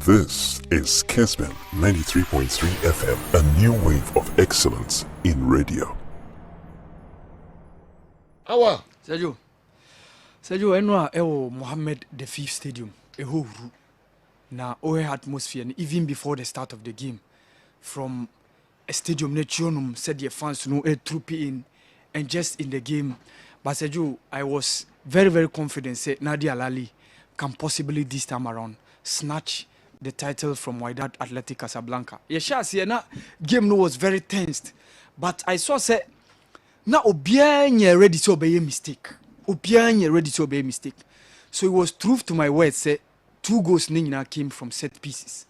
This is Kessben 93.3 FM, a new wave of excellence in radio. Awal. Sergio, Awal Mohammed, the fifth stadium, a whole room. Now, our atmosphere, even before the start of the game, from a stadium, Nechionum said the fans to know a troop in, and just in the game. But Sergio, I was very, very confident. Say Nadia Lali can possibly this time around snatch the title from Wydad Athletic Casablanca. Yes, na game was very tensed, but I saw say na obianye ready to obey a mistake. Obianye ready to obey a mistake. So it was truth to my words. Say 2 goals nina came from set pieces.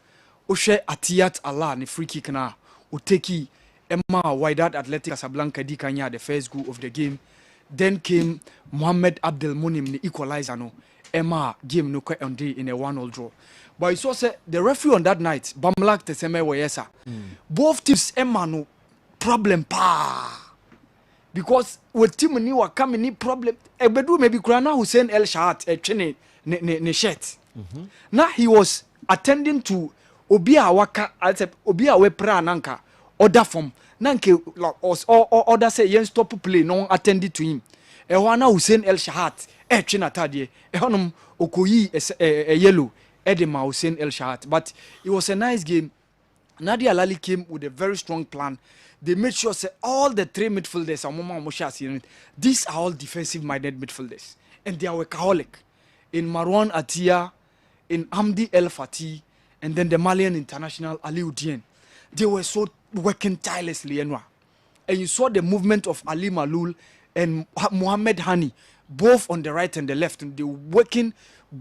Oshe Atiyat Allah ni free kick na Uteki Emma Wydad Athletic Casablanca di kanya the first goal of the game. Then came Mohammed Abdel Munim ni equalizer no. Emma game no quite on day in a 1-1 draw. But it was the referee on that night, Bamlak Teseme Wayesa. Both teams Emma no problem pa. Because with team ni were coming ni problem. Ebedu maybe Kurana Hussein El Shahat chene ne shirt. Now he was attending to Obia Waka Obia Wepra Nanka order from Nanke order say yen stop play no attended to him. Ewana Hussein El Shahat chena tadie. Ehonum Okoyi a yellow. Edema Hussein El Shahat. But it was a nice game. Nadia Lali came with a very strong plan. They made sure say all the 3 midfielders, these are all defensive-minded midfielders. And they are workaholic. In Marwan Atia, in Hamdi El Fatih, and then the Malian international Ali Udien. They were so working tirelessly. And you saw the movement of Ali Malul and Mohammed Hani, both on the right and the left. And they were working,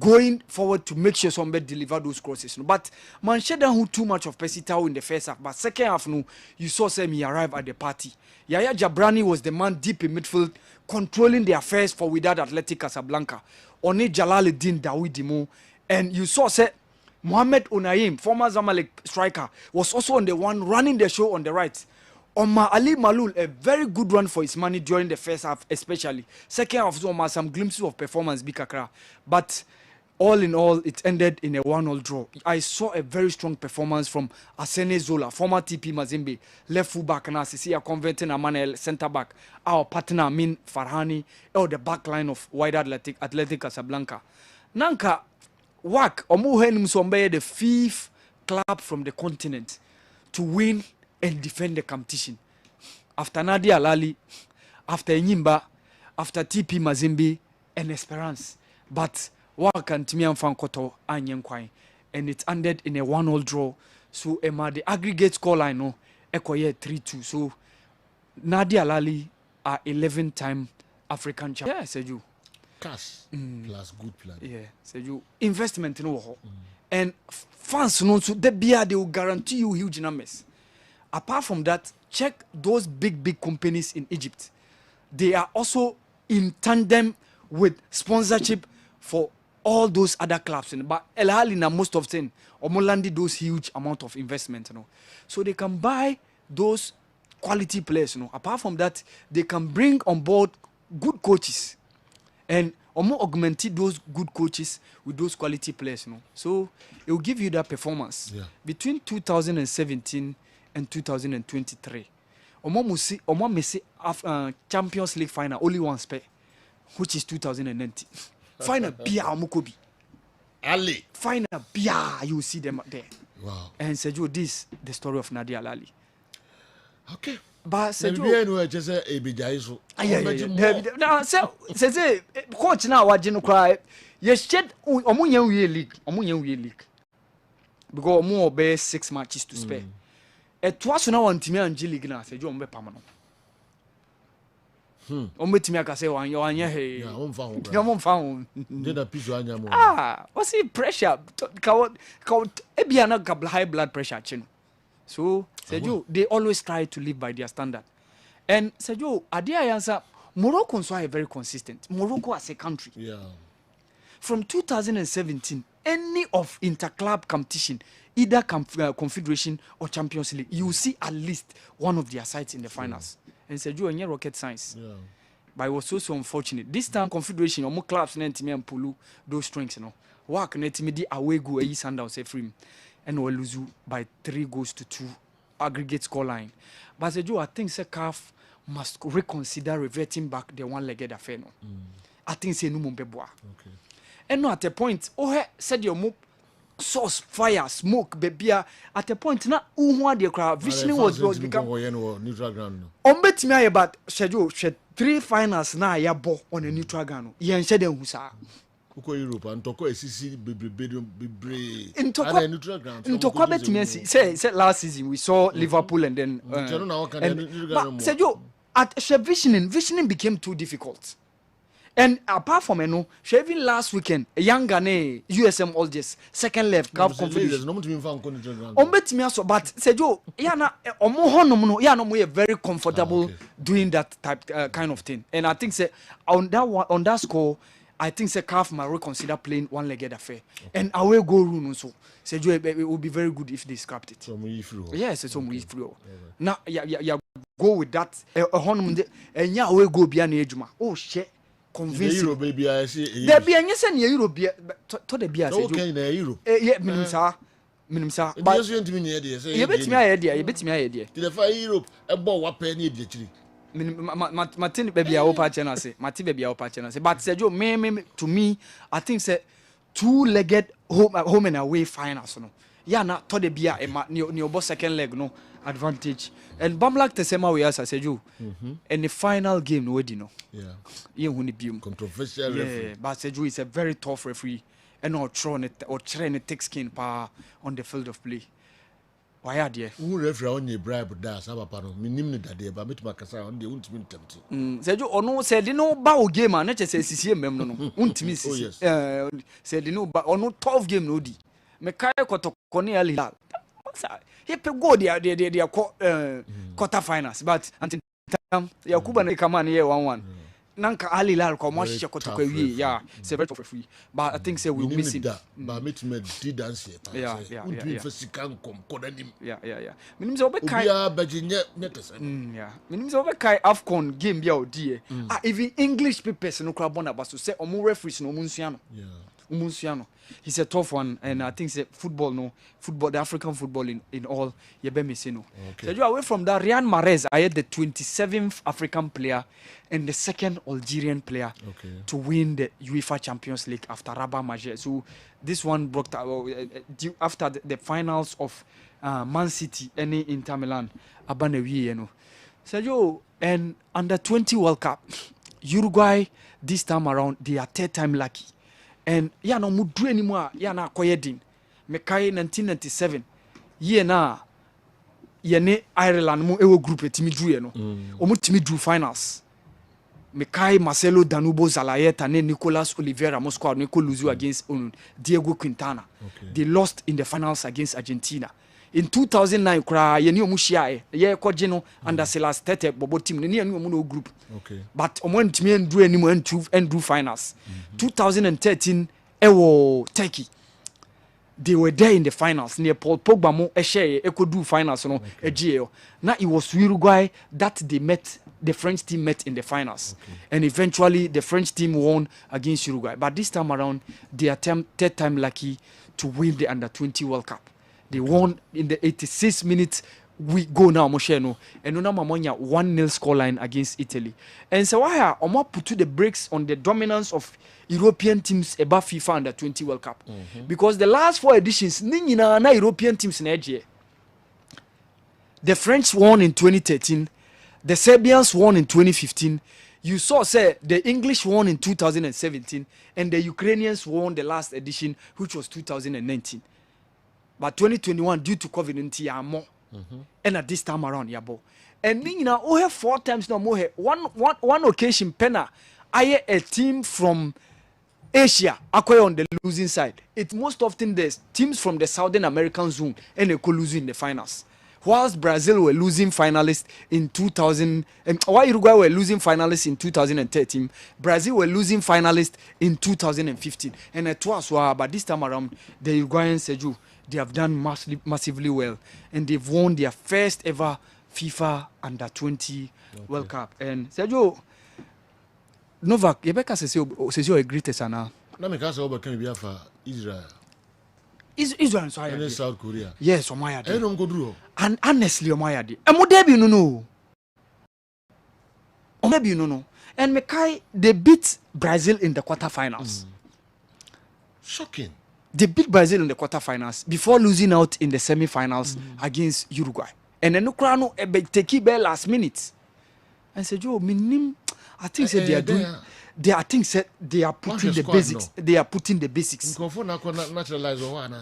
going forward to make sure somebody deliver those crosses. But Manchester who too much of Pesitao in the first half. But second half, no, you saw he arrive at the party. Yaya Jabrani was the man deep in midfield, controlling the affairs for Wydad Athletic Casablanca. Oni Jalaluddin Dawidimo. And you saw Mohamed Unayim, former Zamalek striker, was also on the one running the show on the right. Omar Ali Malul, a very good run for his money during the first half, especially. Second half, Omar, some glimpses of performance, Bikakra. But all in all, it ended in a 1-1 draw. I saw a very strong performance from Asene Zola, former TP Mazembe, left full back, and Asisia converting Amanel, centre back. Our partner, Amin Farhani, or the back line of Wydad Athletic Casablanca. Nanka, WAC, Omuhen Msombe, the 5th club from the continent to win and defend the competition. After Nadia Lali, after Nyimba, after TP Mazembe, and Esperance. But WAC and Timian Fankoto Anyen Kwai. And it ended in a 1-1 draw. So Emma, the aggregate scoreline no Ekoye 3-2. So Nadia Lali are 11-time African champion. Yeah, Sergio. Cash plus good plan. Yeah, Sergio. Investment no. And fans no so they will guarantee you huge numbers. Apart from that, check those big companies in Egypt. They are also in tandem with sponsorship for all those other clubs. But El Ahly na most of them omolandi those huge amount of investment. So they can buy those quality players. Apart from that, they can bring on board good coaches and augment those good coaches with those quality players. So it will give you that performance. Yeah. Between 2017 and 2023. Omo Messi Champions League final only one spare, which is 2019. Final Bia Omukobi. Ali. Final Bia, you will see them there. Wow. And Sergio, this the story of Nadia Lali. Okay. But Sergio, now say coach now what you cry. Yes, shed Omunyan league. Because more be 6 matches to spare. It was now on Timmy and Jilly Gna, said John Bepamano. Timmy, I say, one, you're here. Come on, found. Did a piece of animal. What's the pressure? Ebiana high blood pressure, chin. So, said you, they always try to live by their standard. And said you, Adia answer, Morocco are very consistent. Morocco as a country. Yeah. From 2017, any of interclub competition, either Confederation or Champions League, you will see at least one of their sides in the finals. And said you are rocket science. Yeah. But it was so unfortunate. This time Confederation, almost clubs and Pulu, those strengths, work net me di away go ayi Sundowns free and we lose by 3-2 aggregate score line. But Sergio, I think say CAF must reconsider reverting back the one-legged affair. No, I think say no mbeboa. Okay. And no at a point, said your move source fire smoke baby at a point na the crowd visioning was become neutral ground. Bet me about schedule 3 finals na ya bo on a neutral ground. Yen shed them husa. Uko Europe and toko esisi bebre in neutral ground. Ntoko bet me say last season we saw Liverpool and then Sergio at visioning became too difficult. And apart from even last weekend, a young Ghanaian USM all just second left CAF Confederation. Bet me also, but Sergio, we are very comfortable doing that type kind of thing. And I think say on that score, I think say CAF might reconsider playing one-legged affair. And away go rule also. Sergio, it would be very good if they scrapped it. Yes, it's some way through. Now, yeah, go with that. And yeah, away go beyond ejuma. Oh shit. Convincing Euro baby I see there be any sen Euro be to the be as okay na Euro yeah minimum sir but you want me here say you bet me idea you bet me idea the fa Europe e bo wa pa na e chiri Martin baby a opa channel say Martin baby a opa channel say but Sergio me to me I think say two-legged home and away finals no yeah na to the be a ni obo second leg no advantage and Bamlak the same way as I said you and the final game no wedi no controversial referee but Sergio is a very tough referee and or train it thick skin pa on the field of play why are there who referee on your bribe da sa papa no minim ni dade ba metima kasa on dey untimi ntemti Sergio ono said no ba o game na che sisi emem no untimi sisi said no ba ono tough game no di me kai kotoko ne alilal he pe go their quarter finals but until Yakuba na come on here 1-1 nanka alilal ko mo hye kotoko wi yeah it's a very tough free but I think say we miss him ba metima di dance yeah physical kom kodanim yeah minim say obekai ya baginye netese yeah minim say obekai AFCON game bia odi even English papers no kra bona baso say omo referees no omunsuano he's a tough one and I think say football the African football in all you be missing no so you away from that Riyad Mahrez I had the 27th African player and the second Algerian player to win the UEFA Champions League after Rabat Majer. So this one broke after the finals of Man City and Inter Milan abane so and under 20 World Cup Uruguay this time around they are third time lucky. And ya no mudu anymore ya na akoyedin me kai 1997 ye na ye ne Ireland mu ewo group etimi dru no omu timi dru finals me kai Marcelo Danubo Zalayeta ne Nicolas Oliveira Moscow ne ko lose against Diego Quintana they lost in the finals against Argentina in 2009 kra ye ne omu hia ye koje no under Silas Tete bobo team ne ne omu no group but omo ntimi endu animu endu finals 2013 ewo Turkey they were there in the finals near Paul Pogba mo share ekodu finals no ejeo na it was Uruguay that the French team met in the finals and eventually the French team won against Uruguay but this time around they are third time lucky to win the under 20 World Cup. They won in the 86 minutes we go now Mosheno and no mamonya 1-0 scoreline against Italy. And so why Omo put to the brakes on the dominance of European teams above FIFA under 20 World Cup. Because the last 4 editions na European teams na edge. The French won in 2013, the Serbians won in 2015. You saw say the English won in 2017 and the Ukrainians won the last edition which was 2019. But 2021 due to COVID-19 more. And at this time around yabo. And me na have 4 times no more one occasion penna I a team from Asia acquire on the losing side. It's most often the teams from the Southern American zone and they could lose in the finals. Whilst Brazil were losing finalists in 2000 and while Uruguay were losing finalists in 2013, Brazil were losing finalists in 2015. And it was but this time around the Uruguayans Sergio, they have done massively well and they've won their first ever FIFA under 20 World Cup. And Sergio Novak, Yebeka says you're a greatest ana. Na me kasa oba kan bia fa Israel. Israel so And ayade. South Korea. Yes, omayade. E no ngoduru. And honestly omayade. E mo debi no. Or maybe no. And Mekai, they beat Brazil in the quarterfinals. Shocking. They beat Brazil in the quarterfinals before losing out in the semi-finals against Uruguay. And then Ukraine take it last minute. And said, "Joe, minim." I think said they are doing. I think said they are putting the basics. No. They are putting the basics. Nkofo na naturalize or na.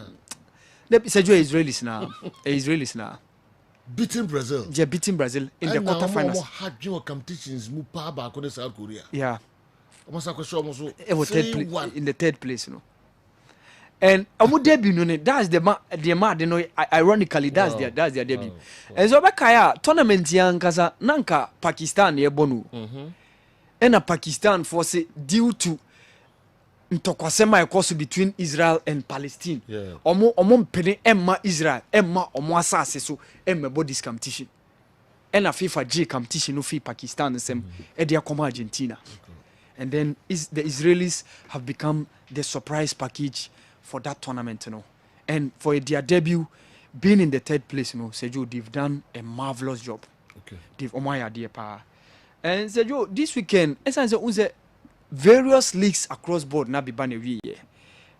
They said, "Joe, Israelis now. Israelis now." Beating Brazil. Yeah, beating Brazil in the quarterfinals. Had your competitions move power back on South Korea. Yeah. Almost also it was in the third place, you know. And amu debut no, that's the man you know, ironically that's their debut. Wow. And so bakaya tournament yan kasa nanka Pakistan ye bonu. And Pakistan force due to ntokwasema ekoso between Israel and Palestine. Yeah. Omo mpene emma Israel emma omo asase so emma bodies competition. And a FIFA G competition no fi Pakistan sem e dia come Argentina. Okay. And then the Israelis have become the surprise package for that tournament, you know. And for their debut, being in the third place, you know, Sergio, they've done a marvelous job. Okay. They've omaya dear pa. And Sergio, this weekend, various leagues across board na bibane we yeah.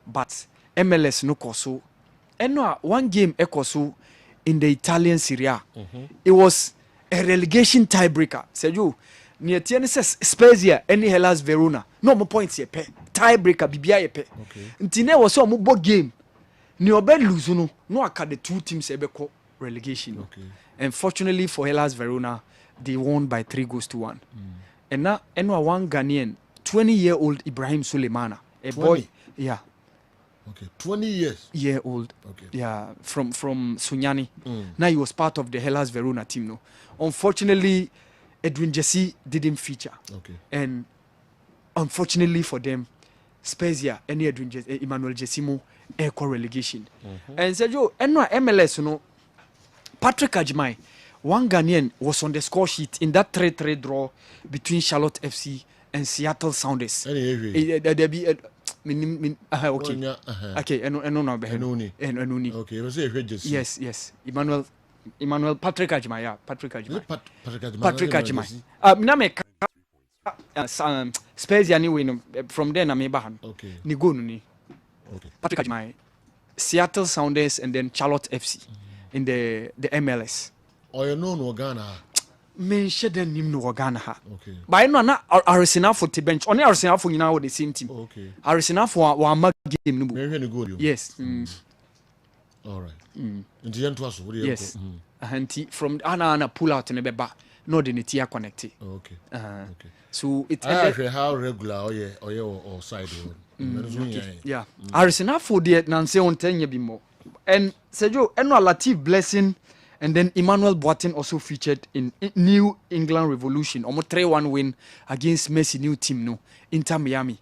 But MLS no koso. And no one game ekoso in the Italian Serie A. It was a relegation tiebreaker. Sergio, near Tiene says Spurs here, any Hellas Verona. No more points here, tiebreaker, Bibia ye pe. Ntine was so mo game. Ni obe lose no aka the two teams ebe ko relegation. Okay. And fortunately for Hellas Verona, they won by 3-1. And now one Ghanaian, 20-year-old Ibrahim Suleimana, a 20? Boy, yeah. Okay, 20 year old. Okay. Yeah, from Sunyani. Now he was part of the Hellas Verona team. No, unfortunately, Edwin Jesse didn't feature. Okay. And unfortunately for them, Spezia and Edwin Emmanuel Jessimo equal relegation. And Sergio, and MLS, you know, Patrick Ajmai, one Ghanaian was on the score sheet in that 3-3 draw between Charlotte FC and Seattle Sounders. Okay. Okay, Enuni. Okay, was it Yes. Emmanuel Patrick Ajmai, yeah. Patrick Ajmai. Spezia anyway from there na me bahan. Okay. Ni go ni. Okay. Patrick Ajmai, Seattle Sounders and then Charlotte FC in the MLS. Or you know no Ghana. Me shede nim no Ghana ha. Okay. But I know na Arsenal for the bench. Only Arsenal for now with the same team. Okay. Arsenal for one game no. Me go. Yes. All right. Yes. From Anna pull out in the beba. No, the netia connected. Okay. Okay. So it how regular or side. Yeah. Arsenal for the Nancy on 10 year more. And Sergio, Enwa Latif Blessing and then Emmanuel Boateng also featured in New England Revolution. Almost 3-1 win against Messi new team no Inter Miami.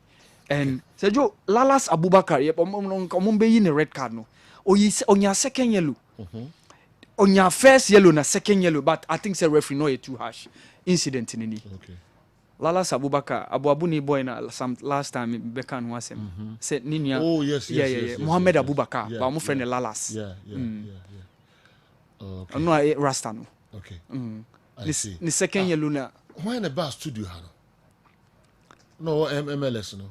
And Sergio Lalas Abubakar omombe in a red card no. On your second yellow. On your first yellow na second yellow, but I think the referee no too harsh incident in any. Okay. Lalas Abubakar Abu ni boy na some last time Bekan was him. Said Ninya. Oh yes. Mohammed Abubakar, but my friend Lalas. Yeah. Okay. No Rasta no. Okay. I see. The second yellow na. Why in the bar studio hano? No MLS no.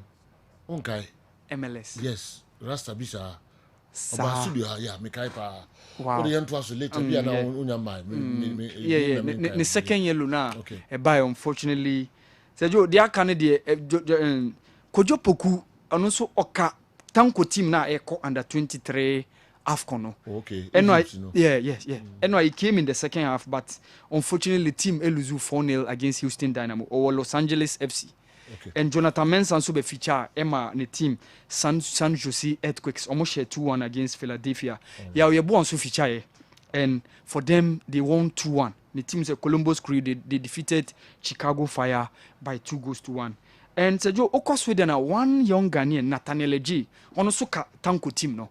Okay. MLS. Yes. Rasta bisa. About studio yeah, me kai pa. Wow. The second yellow now. Okay. By unfortunately, Sergio, they are Canadian. Kojo Poku, and also Oka Tanko team now echo under 23 AFCON. Okay. Yes. And he came in the second half, but unfortunately, the team Eluzu 4-0 against Houston Dynamo or Los Angeles FC. Okay. And Jonathan Mensah also be feature Emma the team San Jose Earthquakes almost share 2-1 against Philadelphia. Yeah, we are also feature. And for them, they won 2-1. The teams of Columbus Crew, they defeated Chicago Fire by 2-1. And Sergio, Oko Sweden, one young Ghanaian, Nathaniel G, also Tanko team, no?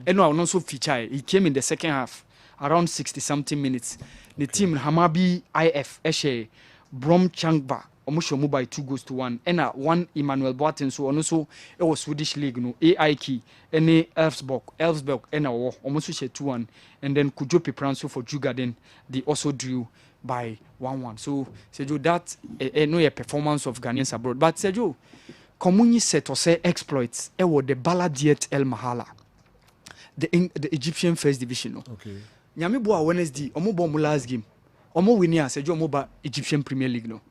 And no, also feature. He came in the second half, around 60-something minutes. The team Hamabi IF, Eshe, Brom Changba, almost move by 2-1 and one Emmanuel Boateng so also it was Swedish league no AIK any Elfsborg and almost 2-1 and then Kujo Pepranso for Djurgården they also drew by 1-1 so Sergio that no a performance of Ghanaians abroad but Sergio Komuni set or say exploits was the Baladiet El Mahala the Egyptian first division no okay Nyame bo Wednesday omo bo last game omo win here Sergio omo ba Egyptian Premier League no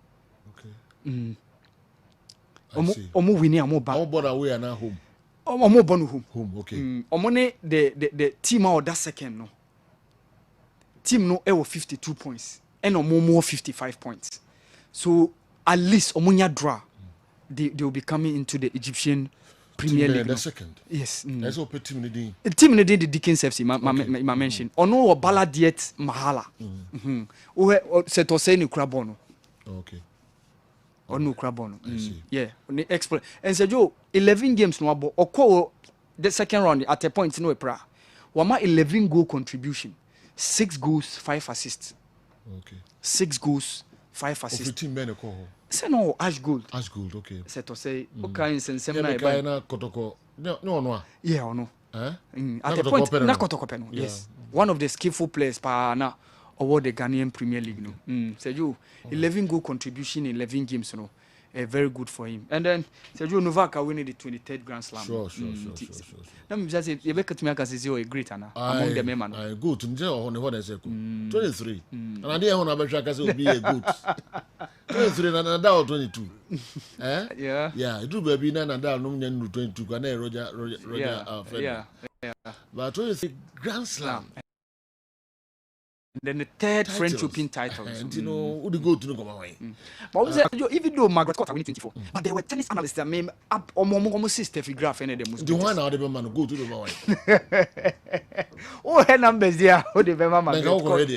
omo win here omo ba omo born away and home omo born home okay omo ne the team out that second no team no e 52 points and omo 55 points so at least omo nya draw they will be coming into the Egyptian Premier League. The second. Yes. That's what team need. Team need the Dickens FC. Ma mention. Ono o Baladiet Mahala. O se to say ni Krabono. Okay. Ono Krabono. Yeah. Oni exploit. And Sergio 11 games no abo. Oko the second round at a point no pra. Wama 11 goal contribution. 6 goals, 5 assists. Okay. 6 goals, 5 assists. Of 15 men ko. Say no Ash Gold. Ash Gold, okay. Say to say okay in sensem na e na kotoko. No. Yeah, or no. Eh? At the point na kotoko pe no. Yes. One of the skillful players pa na award the Ghanaian Premier League no. Say you 11 goal contribution in 11 games no. Very good for him. And then Sergio Novak winning the 23rd Grand Slam. Sure. Now me just say you be cut me aka say a great ana among the men. I good. Nje on what I say 23. And I dey on abetwa ka say obi a good. 23 na Nadal 22. Eh? Yeah, it do baby na Nadal no nya 22 ka na Roger Yeah. But 23 Grand Slam. Then the third French Open title. And you know, who the go to no come away. But even though Margaret Court winning 24, but there were tennis analysts that made up almost Steffi Graf and the most. The one out of the man go to the away. Oh, her numbers there. Oh, the Margaret Court.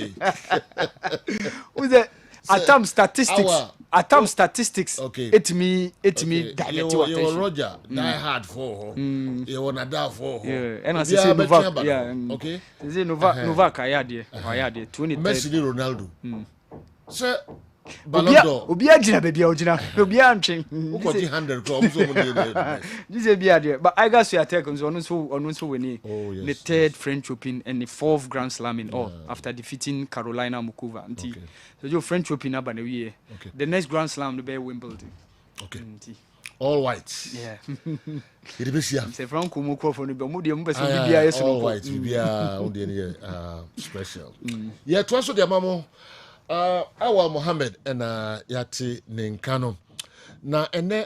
Who's that? Atom statistics. Okay. It me direct to attention. You Roger, die hard for her. You want Nadal for her. Yeah, and I say Novak. Yeah. Okay. Say Novak ayade. 23. Messi Ronaldo. Sir, Ballon d'Or. Obi agina baby agina. Obi antwen. Who got 100 clubs so many. This is be but I got to attack on so winning the third French Open and the fourth Grand Slam in all after defeating Carolina Mukova. So your French Open up and we the next Grand Slam will be Wimbledon. Okay. All white. Yeah. It be here. Say from Kumoko for the Bermudium person BBI all white BBI on the special. Yeah, to answer the mamo Awal Mohammed and Yati Ninkano. Na ene